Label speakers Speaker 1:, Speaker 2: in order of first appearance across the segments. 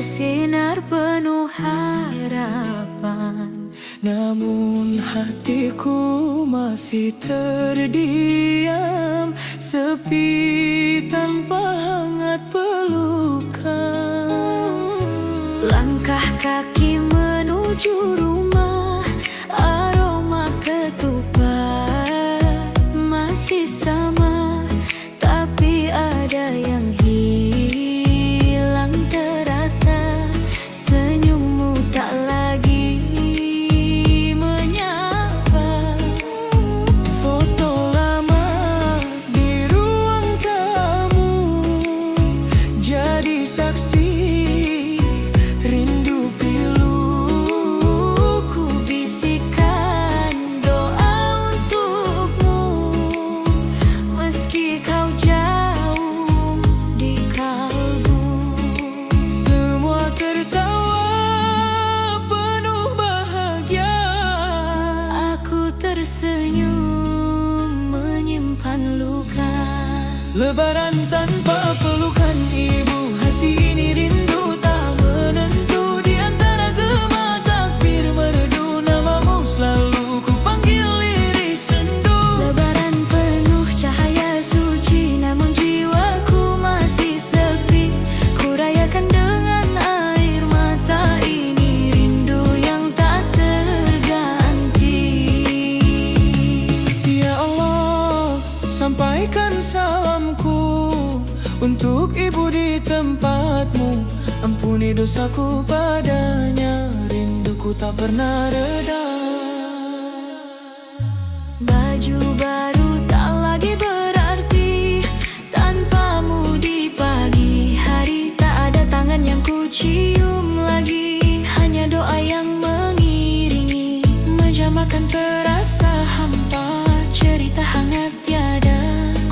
Speaker 1: bersinar penuh harapan.
Speaker 2: Namun hatiku masih terdiam, sepi tanpa hangat pelukan.
Speaker 1: Langkah kaki menuju rumah, aroma ketupat masih sama, tapi ada yang hilang terasa. Senyummu tak lagi menyapa.
Speaker 2: Foto lama di ruang tamu jadi saksi rindu pilu.
Speaker 1: Ku bisikan doa untukmu, meski kau jauh di kalbu.
Speaker 2: Semua tertawa penuh bahagia.
Speaker 1: Aku tersenyum menyimpan luka.
Speaker 2: Lebaran tanpa pelukan ibu, hati ini rindu tak menentu. Di antara gema takbir merdu, namamu selalu ku panggil lirik sendu.
Speaker 1: Lebaran penuh cahaya suci, namun jiwaku masih sepi. Ku rayakan dengan air mata, ini rindu yang tak terganti.
Speaker 2: Ya Allah, sampaikan salamku untuk ibu di tempatmu. Ampuni dosaku padanya, rinduku tak pernah reda.
Speaker 1: Baju baru tak lagi berarti tanpamu di pagi hari. Tak ada tangan yang ku cium lagi, hanya doa yang mengiringi.
Speaker 2: Meja makan terasa hampa, cerita hangat tiada.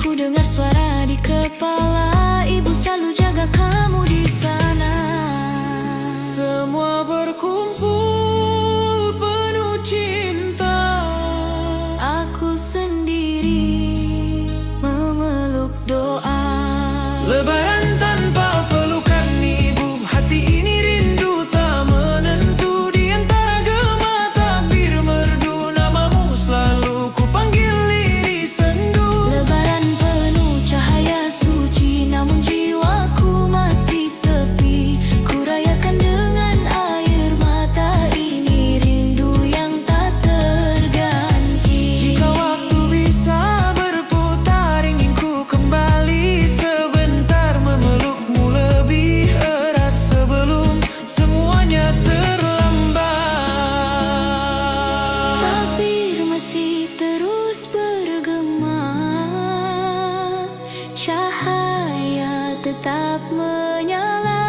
Speaker 1: Ku dengar suara di kepala, ibu selalu jaga kamu di sana.
Speaker 2: Semua berkumpul penuh cinta.
Speaker 1: Aku sendiri memeluk doa.
Speaker 2: Lebaran tanpa pelukan ibu, hati ini rindu tak menentu. Di antara gema takbir merdu, namamu selalu ku panggil lirik sendu.
Speaker 1: Lebaran penuh cahaya suci, namun jiwaku masih sepi. Ku rayakan dengan air mata, ini rindu yang tak terganti.
Speaker 2: Jika waktu bisa berputar, ingin ku kembali sebentar, memelukmu lebih erat sebelum semuanya terlambat.
Speaker 1: Takbir masih terus bergema, cahaya tetap menyala.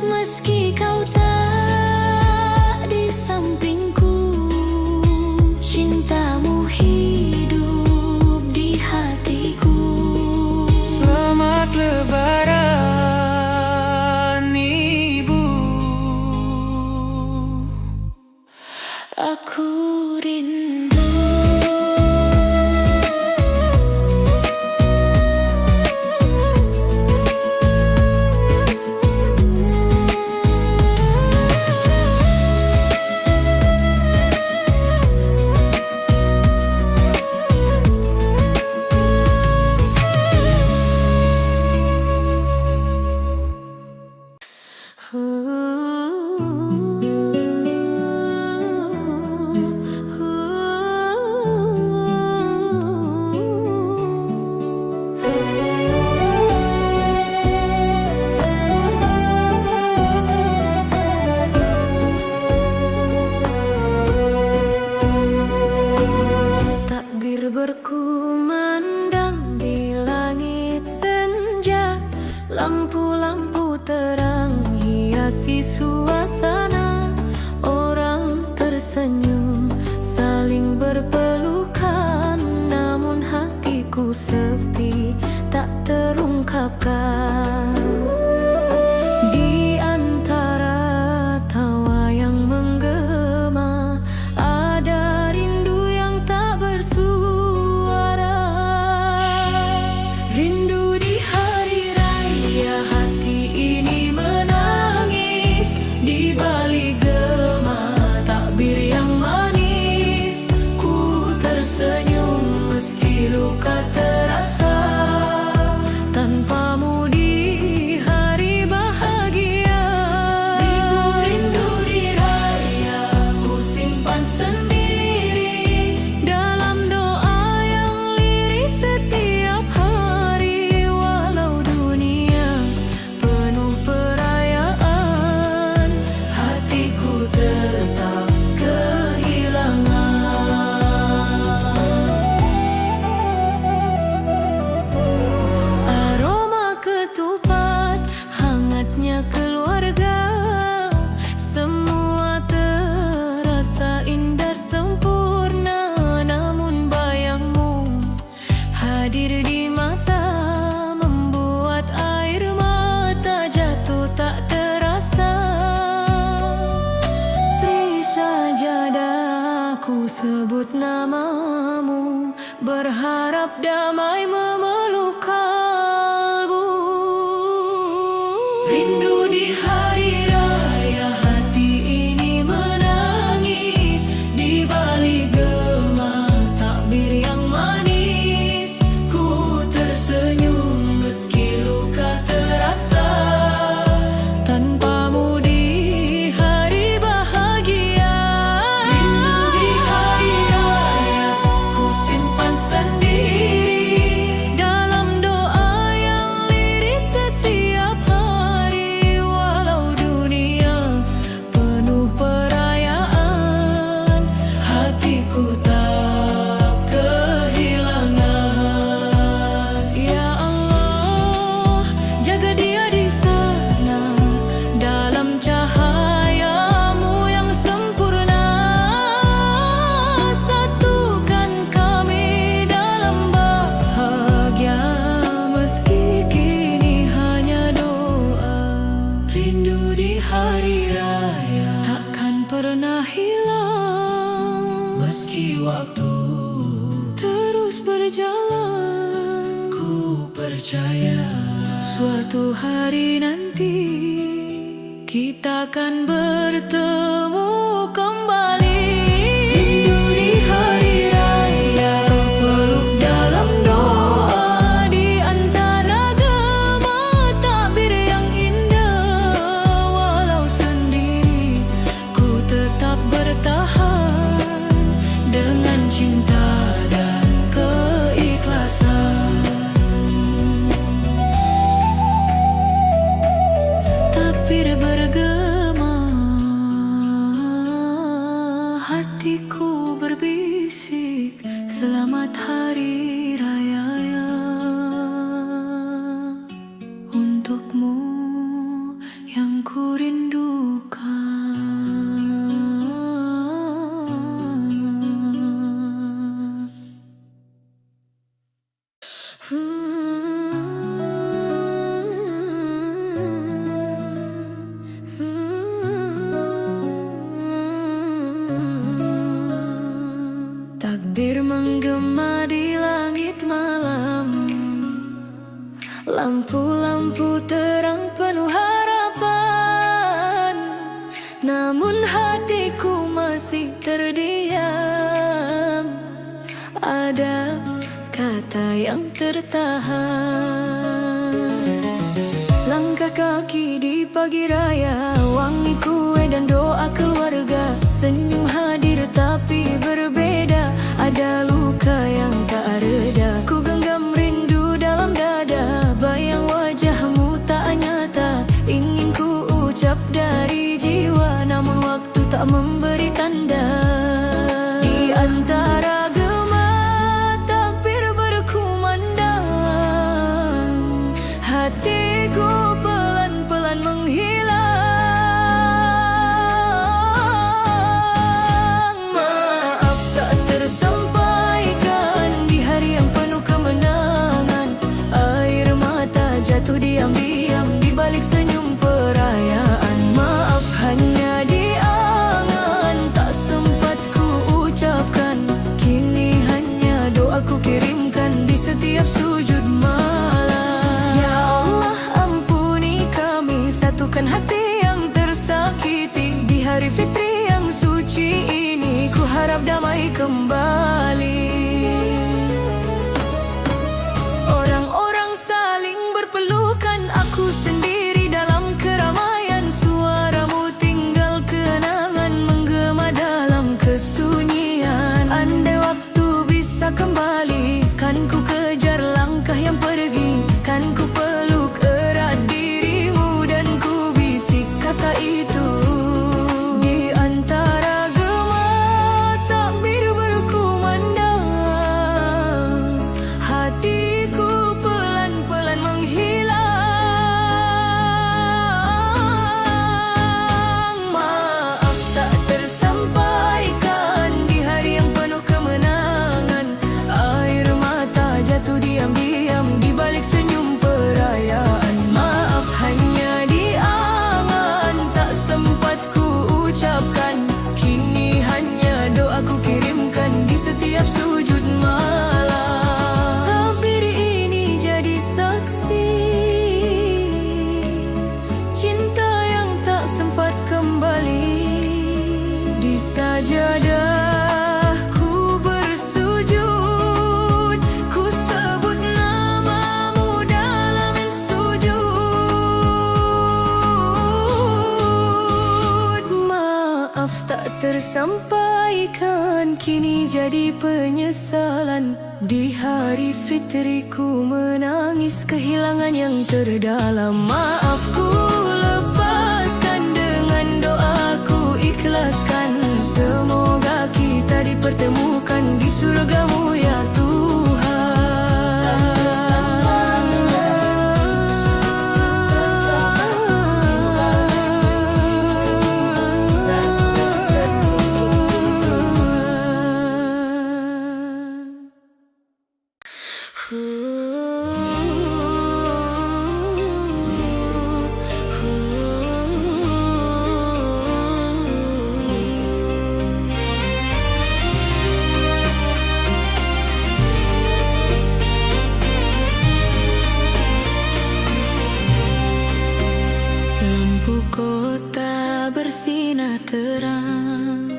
Speaker 1: Meski kau tak di sampingku, cintamu hidup di hatiku.
Speaker 2: Selamat Lebaran ibu,
Speaker 1: Aku rindu. Takbir berkumandang di langit senja, lampu-lampu terang hiasi suasana. Orang tersenyum saling berpelukan, namun hatiku sepi tak terungkapkan. Di antara tawa yang menggema, ada rindu yang tak bersuara. Rindu di hari raya, hati ini menangis. sebut namamu, berharap damai memeluk kalbu. Rindu di hari raya, hati ini menangis di balik gema takbir yang manis. Ku tersenyum meski luka terasa, tanpamu di hari bahagia. Rindu di hari raya, ku simpan sendiri dalam doa yang liris setiap hari. Walau dunia penuh perayaan, hatiku tak kehilangan. Ya Allah, jaga dia di sana dalam cahayamu yang sempurna. Satukan kami dalam bahagia, meski kini hanya doa. Rindu di hari raya takkan pernah hilang, meski waktu terus berjalan. Ku percaya suatu hari nanti kita akan bertemu kembali. Rindu di hari raya, peluk dalam doa di antara gema takbir yang indah. Walau sendiri, ku tetap bertahan dengan cinta dan keikhlasan. Takbir bergema, hatiku berbisik, selamat hari raya untukmu yang ku rindukan. Takbir menggema di langit malam, lampu-lampu terang penuh harapan. Namun hatiku masih terdiam, ada kata yang tertahan. Langkah kaki di pagi raya, wangi kue dan doa keluarga. Senyum hadir tapi berbeda, ada luka yang tak reda. Ku genggam rindu dalam dada, bayang wajahmu tak nyata. Ingin ku ucap dari jiwa, namun waktu tak memberi tanda. Di antara gema takbir berkumandang, hatiku pelan-pelan menghilang. Maaf tak tersampaikan di hari yang penuh kemenangan. Air mata jatuh diam-diam di balik senyum perayaan. Maaf hanya di angan, tak sempat ku ucapkan. Kini hanya doa ku kirimkan di setiap sujud malam. Ya Allah, ampuni kami, satukan hati yang tersakiti. Di hari fitri yang suci ini, ku harap damai kembali. Orang-orang saling berpelukan, aku sendiri dalam keramaian. Suaramu tinggal kenangan menggema dalam kesunyian. Andai waktu bisa kembali, kan ku kejar langkah yang pergi. Kan ku peluk erat dirimu dan ku bisik kata itu. Di antara gema takbir berkumandang, sajadah ku bersujud, ku sebut namamu dalam sujud. Maaf tak tersampaikan, kini jadi penyesalan. Di hari fitriku menangis kehilangan yang terdalam. Maaf ku lepaskan, dengan doaku ikhlaskan. Semoga kita dipertemukan di surgamu ya Lampu kota bersinar terang,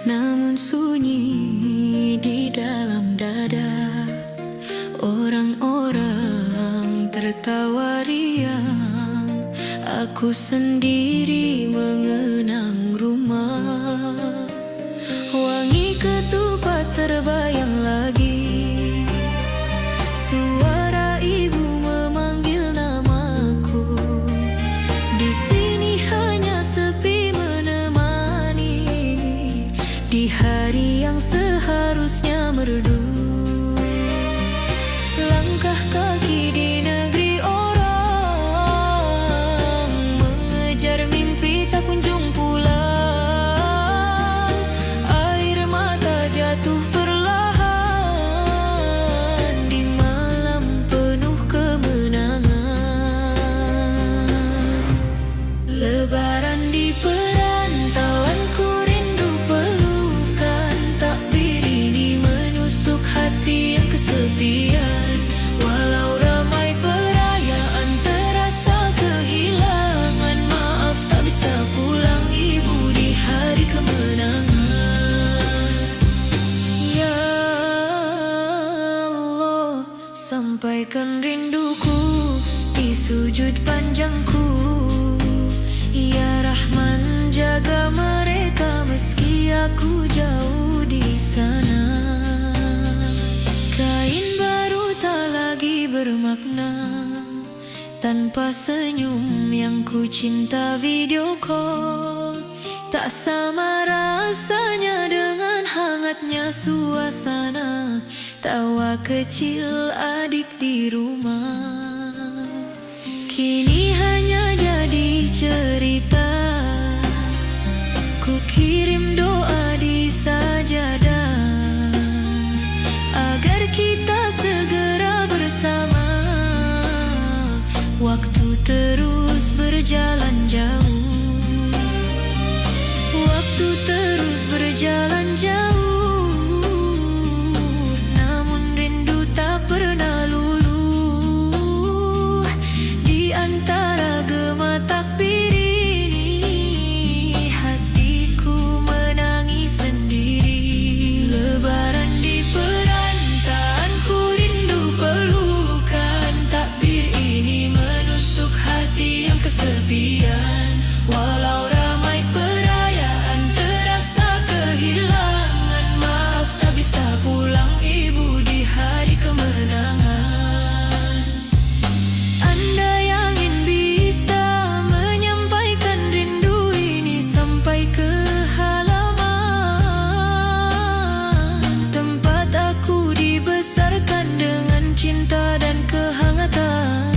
Speaker 1: namun sunyi di dalam dada. Orang-orang tertawa riang, aku sendiri mengenang rumah. Wangi ketupat terbayang lagi, suara ibu memanggil namaku. Di sini hanya sepi menemani, di hari yang seharusnya merdu. Langkah kaki di negeri orang, mengejar mimpi tak kunjung pulang. Air mata jatuh perlahan di malam penuh kemenangan. Lebaran di perantauan, ku rindu pelukan. Takbir ini menusuk hati yang kesepian. Walau ramai perayaan, terasa kehilangan. Maaf tak bisa pulang ibu di hari kemenangan. Ya Allah, sampaikan rinduku di sujud panjangku. Ya Rahman, jaga mereka meski aku jauh di sana. Kain baru tak lagi bermakna tanpa senyum yang ku cinta. Video call tak sama rasanya dengan hangatnya suasana. Tawa kecil adik di rumah kini hanya jadi cerita. Ku kirim doa di sajadah agar kita segera bersama. Waktu terus berjalan jauh, waktu terus berjalan jauh, namun rindu tak pernah luluh. Di antara gema takbir ini, hatiku menangis sendiri. Lebaran di perantauan, ku rindu pelukan. Takbir ini menusuk hati yang kesepian. Walau ramai perayaan, terasa kehilangan. Maaf tak bisa pulang ibu di hari kemenangan. Andai angin bisa menyampaikan rindu ini sampai ke halaman tempat aku dibesarkan dengan cinta dan kehangatan.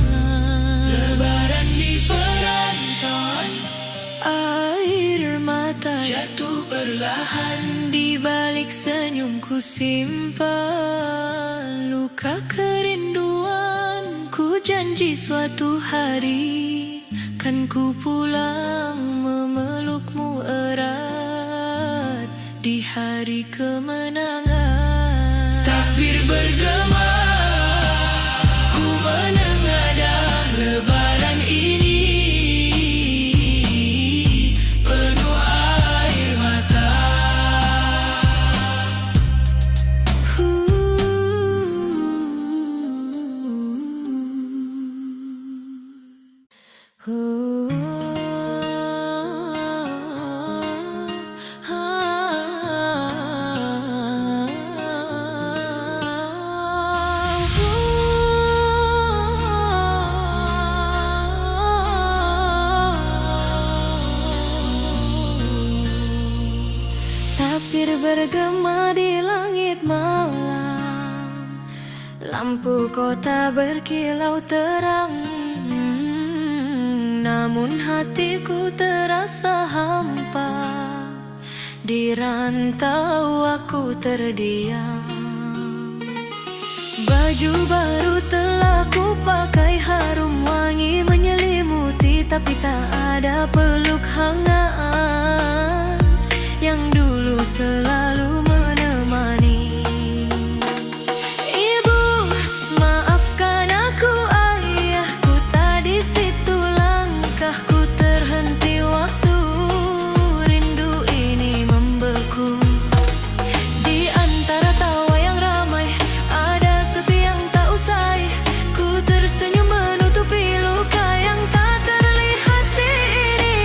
Speaker 1: Lebaran di perantauan, air mata jatuh perlahan. Di balik senyumku simpan luka kerinduan. Ku janji suatu hari kan ku pulang memelukmu erat di hari kemenangan. Takbir bergema, ku menengadah lebaran ini. Penuh air mata bergema di langit malam, lampu kota berkilau terang. Namun hatiku terasa hampa, di rantau aku terdiam. Baju baru telah ku pakai, harum wangi menyelimuti, tapi tak ada peluk hangat yang dulu selalu menemani. Ibu, maafkan aku, ayahku tak di situ, langkahku terhenti waktu rindu ini membeku. Di antara tawa yang ramai ada sepi yang tak usai, ku tersenyum menutupi luka yang tak terlihat ini.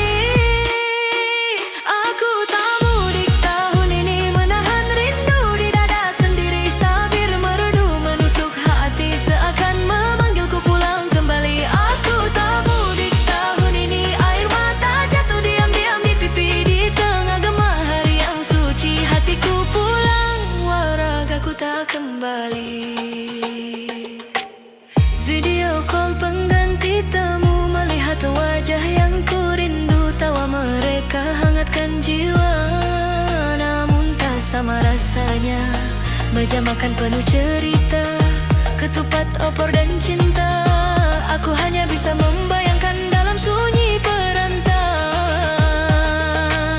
Speaker 1: Aku tak mudik tahun ini, menahan rindu di dada sendiri. Tabir merdu menusuk hati seakan memanggilku pulang kembali. Aku tak mudik tahun ini, air mata jatuh diam-diam di pipi. Di tengah gema hari yang suci, hatiku pulang, waragaku tak kembali. Video call pengganti temu, melihat wajah yang ku rindu. Tawa mereka hangatkan jiwa, namun tak sama rasanya. Meja makan penuh cerita, ketupat opor dan cinta. Aku hanya bisa membayangkan dalam sunyi perantau.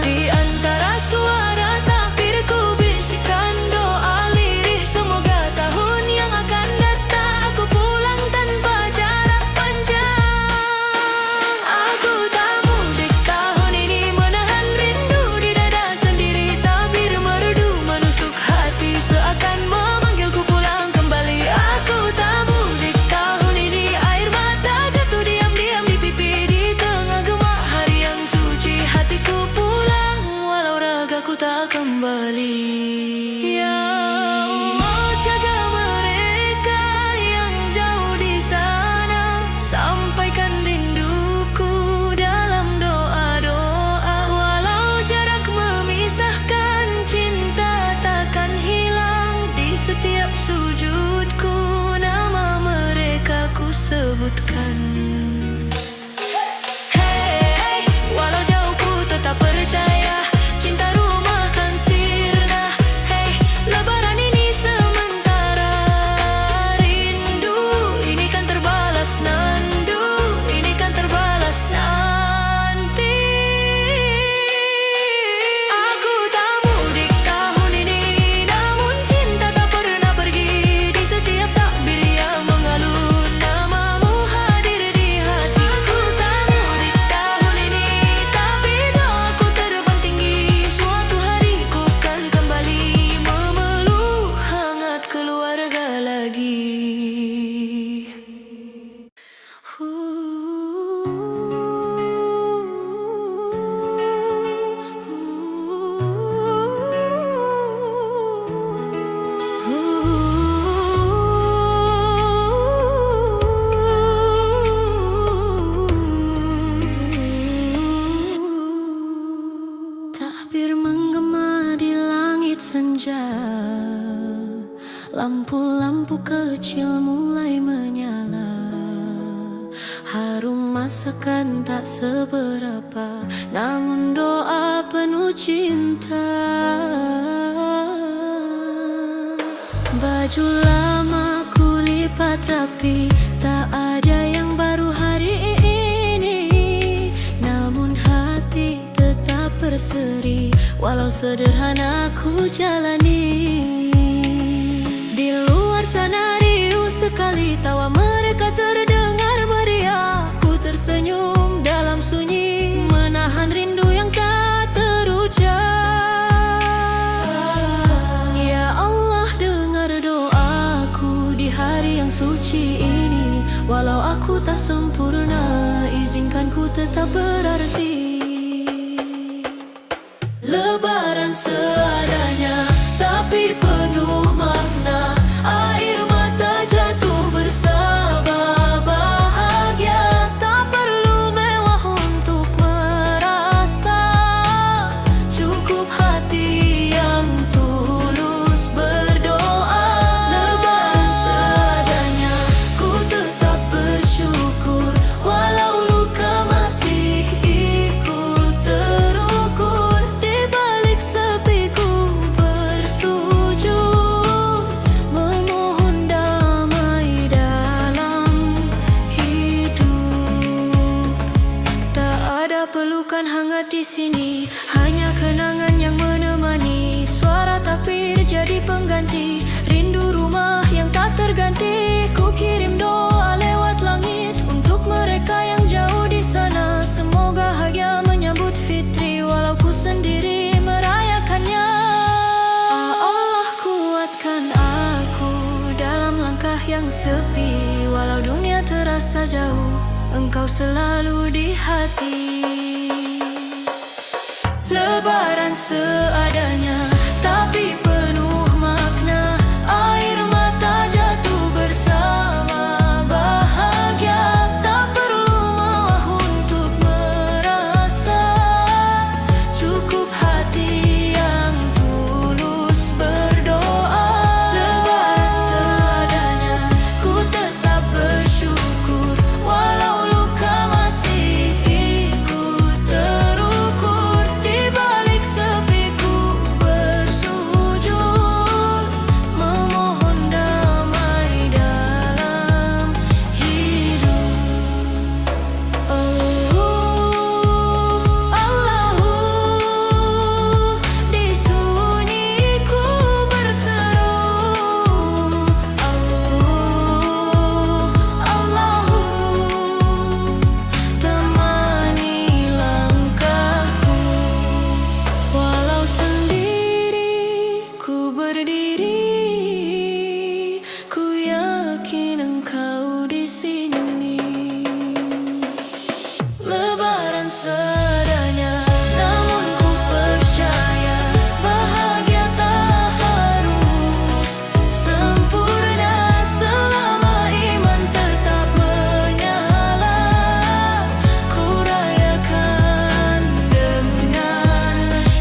Speaker 1: Di antara suara takbirku bisikan doa lirih, semoga tahun yang akan datang aku pulang tanpa jarak panjang. Aku tak mudik tahun ini, menahan rindu di dada sendiri. Tabir merdu menusuk hati seakan memanggilku pulang kembali. Aku tak mudik tahun ini, air mata jatuh diam-diam di pipi. Di tengah gema hari yang suci, hatiku pulang, walau ragaku tak kembali. Ya Allah, jaga mereka yang jauh di sana, sampaikan rinduku dalam doa-doa. Walau jarak memisahkan, cinta takkan hilang. Di setiap sujudku nama mereka ku sebutkan. Hey, walau jauh ku tetap percaya, cinta rumahkan sirna. Hey, lebaran ini sementara, rindu ini kan terbalas nandu, ini kan terbalas nanti. Aku tak mudik tahun ini, namun cinta tak pernah pergi. Di setiap takbir yang mengalun, namamu hadir di hati. Aku tak mudik tahun ini, tapi doaku terbang tinggi. Suatu hari ku kan kembali memeluk hangat keluarga lagi. Takbir menggema di langit senja, lampu-lampu kecil mulai menyala. Harum masakan tak seberapa, namun doa penuh cinta. Baju lama ku lipat rapi, tak ada yang baru hari ini. Namun hati tetap berseri, walau sederhana ku jalani. Di luar sana riuh sekali, tawa mereka terdengar meriah. Ku tersenyum dalam sunyi, menahan rindu yang tak terucap. Ya Allah, dengar doaku di hari yang suci ini. Walau aku tak sempurna, izinkan ku tetap berarti. Lebaran seadanya, tapi penuh makna. Air mata jatuh bersama bahagia. Tak perlu mewah untuk merasa, cukup hati yang tulus. hangat di sini, hanya kenangan yang menemani. Suara takbir jadi pengganti, rindu rumah yang tak terganti. Ku kirim doa lewat langit untuk mereka yang jauh di sana. Semoga bahagia menyambut Fitri walau ku sendiri merayakannya. Allah kuatkan aku dalam langkah yang sepi, walau dunia terasa jauh, Engkau selalu di hati. Lebaran seadanya, tapi penuh makna. Air mata jatuh bersama, bahagia tak perlu mewah untuk merasa. Cukup hati yang tulus berdoa. Lebaran seadanya, ku tetap bersyukur, walau luka masih ikut terukur. Di balik sepi ku bersujud, memohon damai dalam hidup. Allahu, di sunyi ku berseru. Allahu, temani langkahku. Walau sendiri ku berdiri, ku yakin Engkau di sini. Lebaran seadanya, namun ku percaya bahagia tak harus sempurna selama iman tetap menyala. Ku rayakan dengan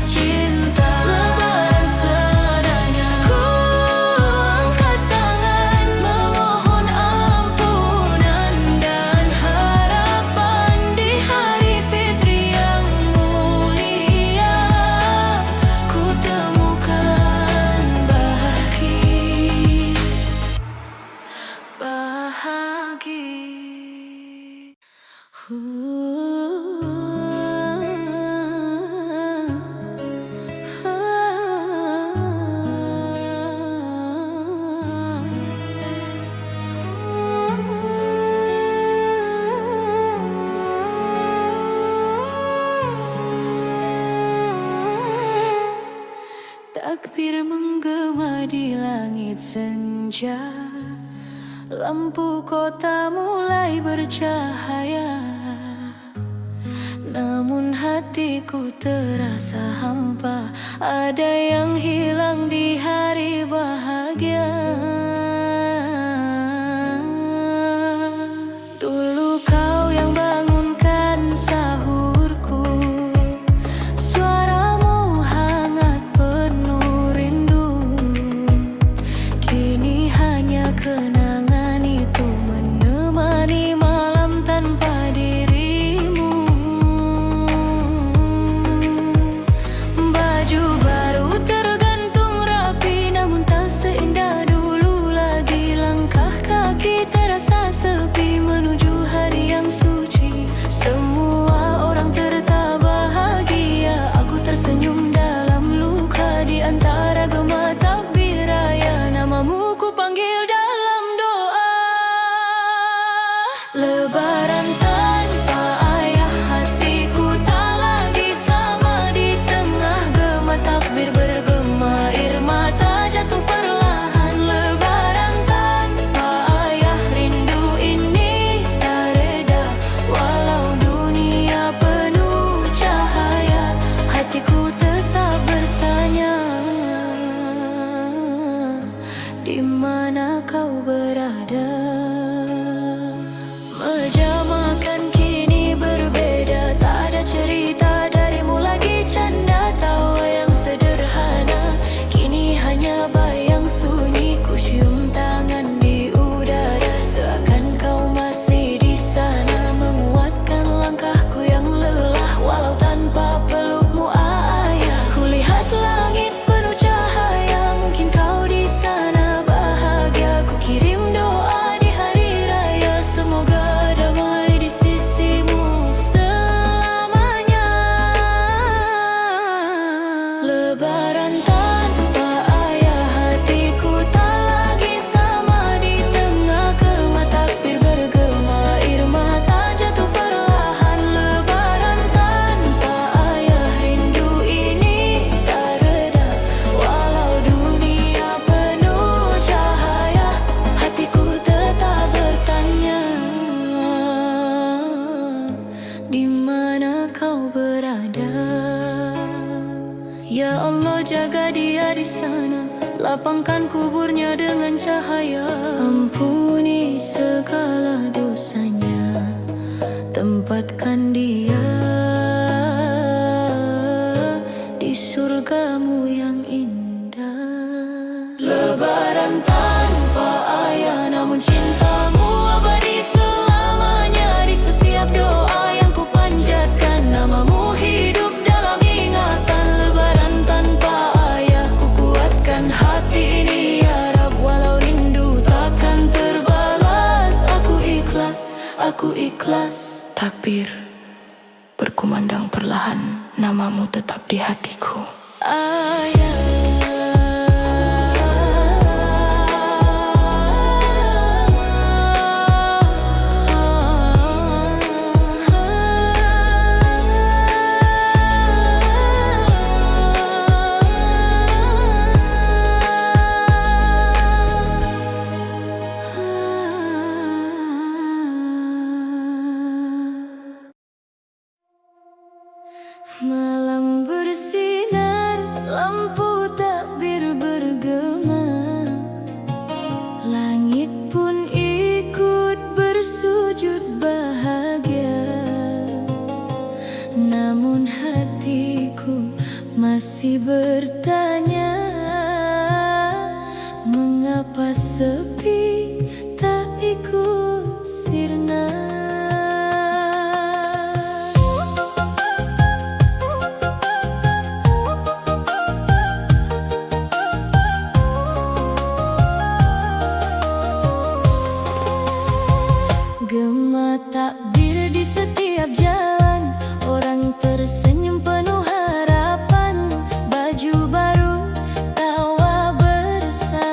Speaker 1: cinta. Lebaran seadanya, ku angkat tangan memohon ampunan dan harapan di hari Fitri yang mulia. Ku temukan bahagia. Takbir menggema di langit senja, lampu kota mulai bercahaya. Namun hatiku terasa hampa, ada yang hilang di hari bahagia. Dulu kau yang bangunkan sahurku, suaramu hangat penuh rindu. Kini hanya kenangan itu menemani malam tanpa dirimu. Baju baru tergantung rapi, namun tak seindah dulu Ya Allah, jaga dia di sana, lapangkan kuburnya dengan cahaya. Ampuni segala dosanya, tempatkan dia di surgamu yang indah. Lebaran tanpa ayah, namun cintamu abadi selamanya. Di setiap doa yang ku panjatkan, namamu hidup dalam ingatan. Lebaran tanpa ayah, ku kuatkan hati ini ya Rab. Walau rindu takkan terbalas, aku ikhlas. Takbir berkumandang perlahan, namamu tetap di hatiku. Ayah. Malam bersinar, lampu takbir bergema, langit pun ikut bersujud bahagia. Namun hatiku masih bertanya, mengapa sepi tak ikut sirna. Gema takbir di setiap jalan, orang tersenyum penuh harapan. Baju baru, tawa bersahutan.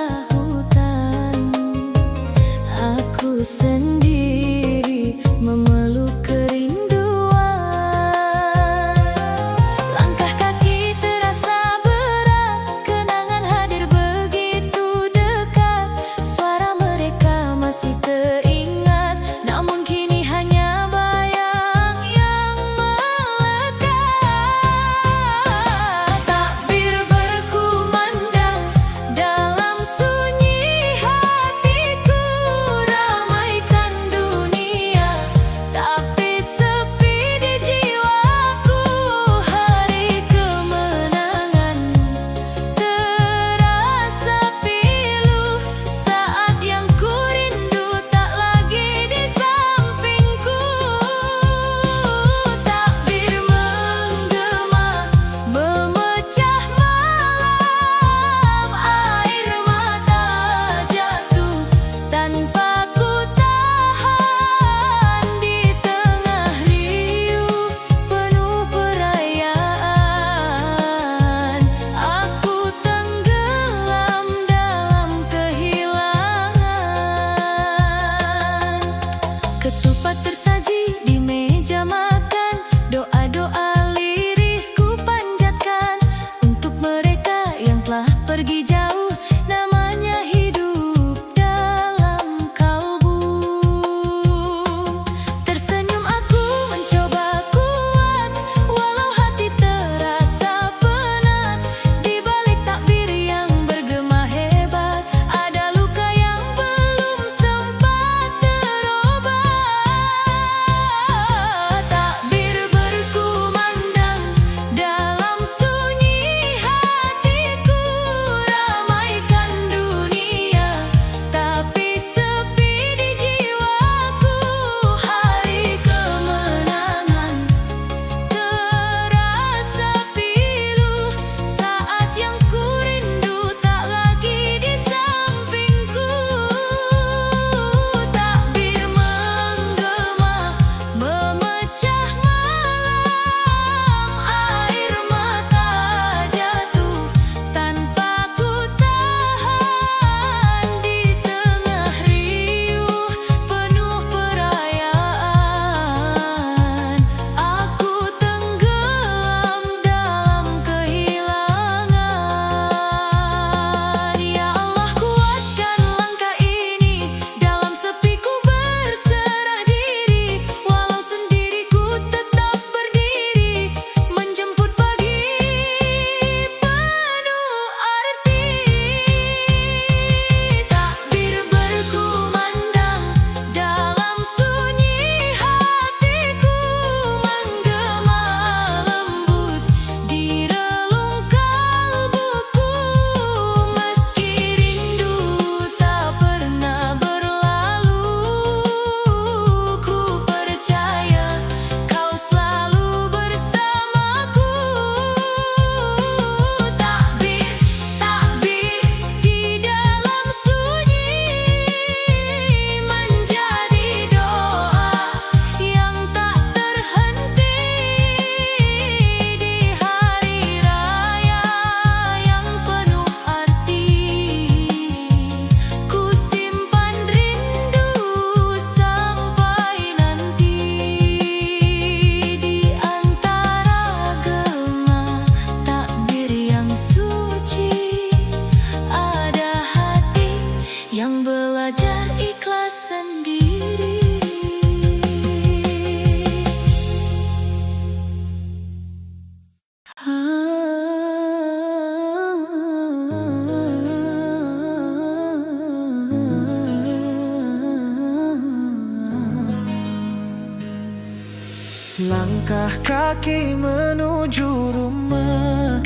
Speaker 2: Langkah kaki menuju rumah,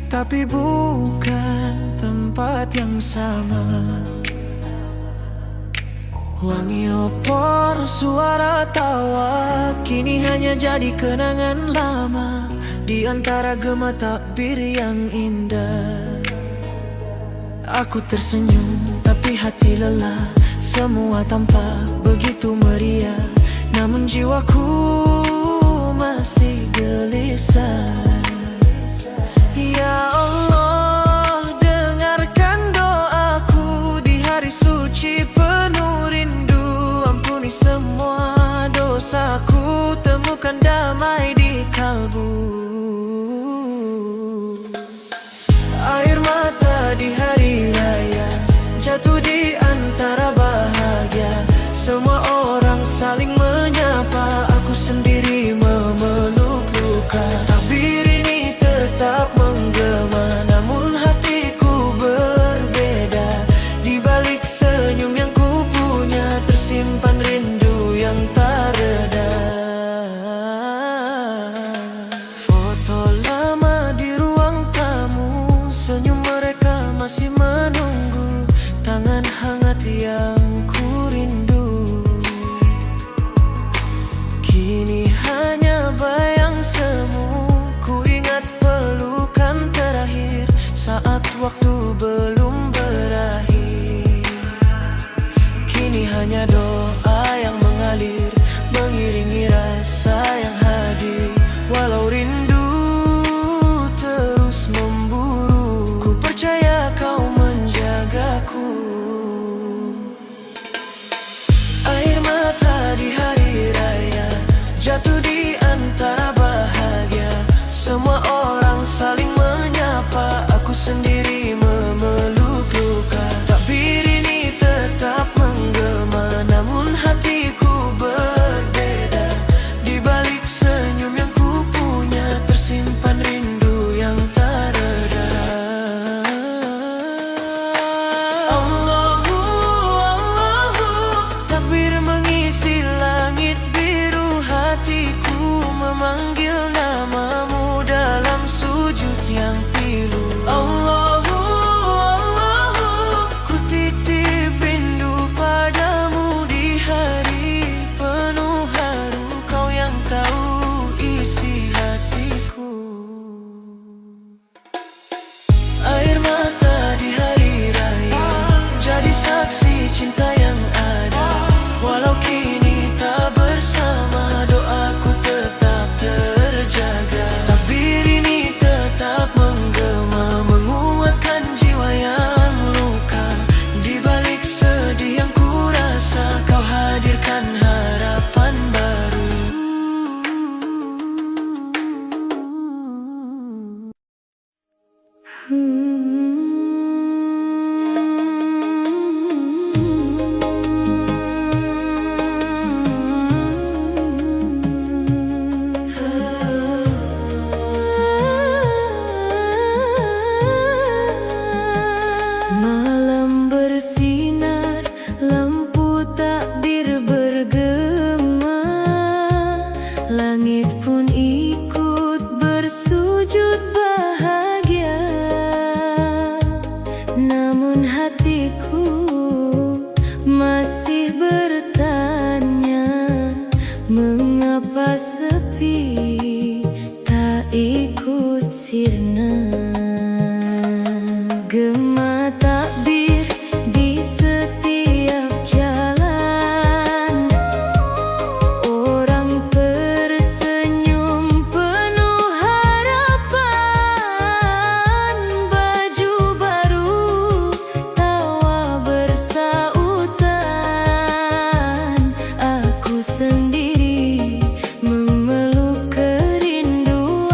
Speaker 2: tapi bukan tempat yang sama. Wangi opor, suara tawa, kini hanya jadi kenangan lama di antara gema takbir yang indah. Aku tersenyum tapi hati lelah, semua tampak begitu meriah, namun jiwaku masih gelisah. Ya Allah, dengarkan doaku di hari suci penuh rindu. Ampuni semua dosaku, temukan damai di kalbu. Air mata di hari raya jatuh di antara bahagia. Semua orang saling menyapa, aku sendiri memeluk luka. Takbir ini tetap menggema, namun hatiku berbeda. Di balik senyum yang ku punya, tersimpan rindu yang tak reda. Foto lama di ruang tamu, senyum mereka masih menunggu. Tangan hangat yang ku rindu, kini hanya bayang semu. Ku ingat pelukan terakhir saat waktu belum berakhir. Kini hanya doa yang mengalir, mengiringi rasa yang hadir. Walau rindu terus memburu, ku percaya kau menjagaku. Air mata di hari raya jatuh di antara bahagia. Semua orang saling menyapa, aku sendiri memeluk luka. Takbir ini tetap menggema, namun hatiku berbeda. Di balik senyum yang ku punya, tersimpan rindu yang tak reda. Allahu, Allahu, takbir mengisi langit biru. Hatiku memanggil namamu dalam sujud yang pilu. Allahu, Allahu, ku titip rindu padamu di hari penuh haru. Kau yang tahu isi hatiku. Air mata di hari raya jadi saksi cinta yang ada. Walau kini tak bersama, doaku tetap terjaga. Takbir ini tetap menggema, menguatkan jiwa yang luka. Di balik sedih yang ku rasa, kau hadirkan harapan baru.
Speaker 1: Malam bersinar, lampu takbir bergema. Langit pun ikut bersujud bahagia. Namun hatiku masih bertanya, mengapa sepi tak ikut sirna. Gema takbir di setiap jalan, orang tersenyum penuh harapan. Baju baru, tawa bersautan. Aku sendiri memeluk kerinduan.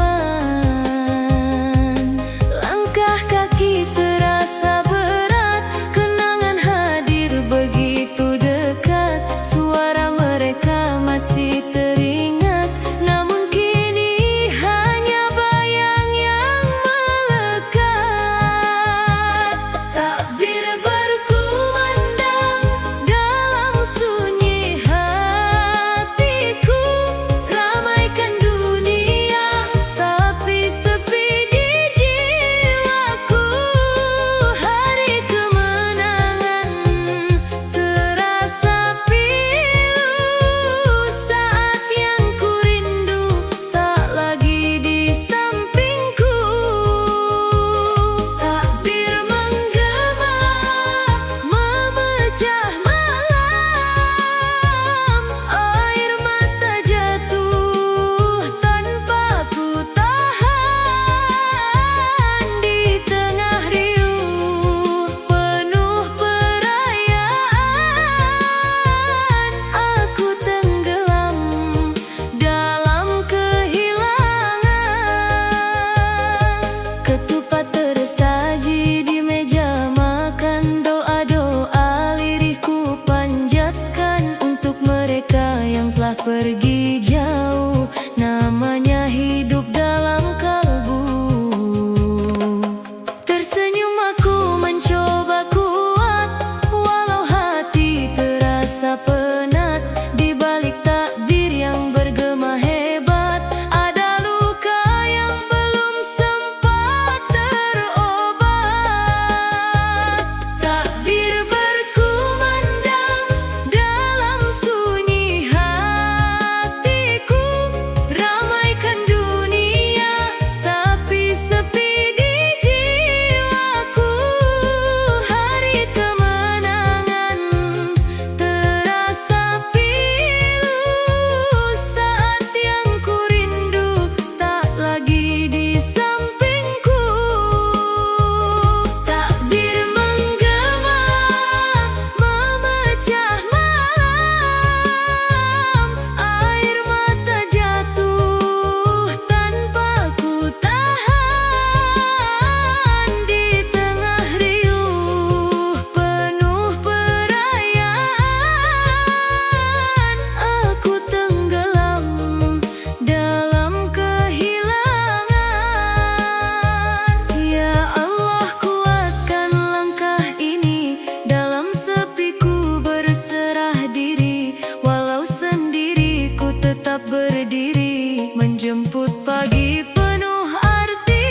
Speaker 1: tetap berdiri, menjemput pagi penuh arti.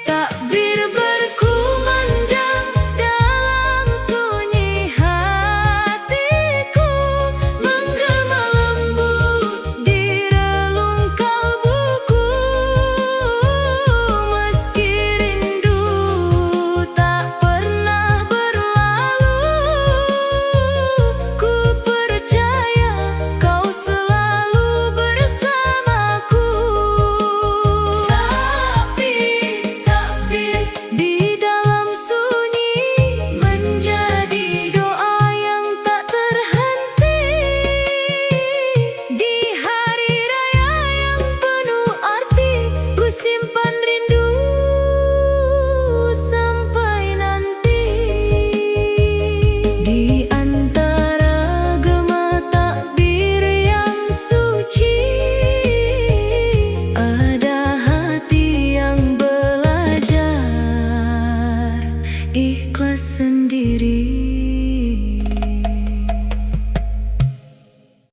Speaker 1: Takbir berkumandang dalam sunyi hatiku, menggema lembut di relung kalbuku. Meski rindu tak pernah berlalu, ku percaya kau selalu bersamaku. Takbir di dalam sunyi menjadi doa yang tak terhenti. Di hari raya yang penuh arti, ku simpan rindu sampai nanti. Di antara gema takbir yang suci, ada hati yang belajar ikhlas sendiri.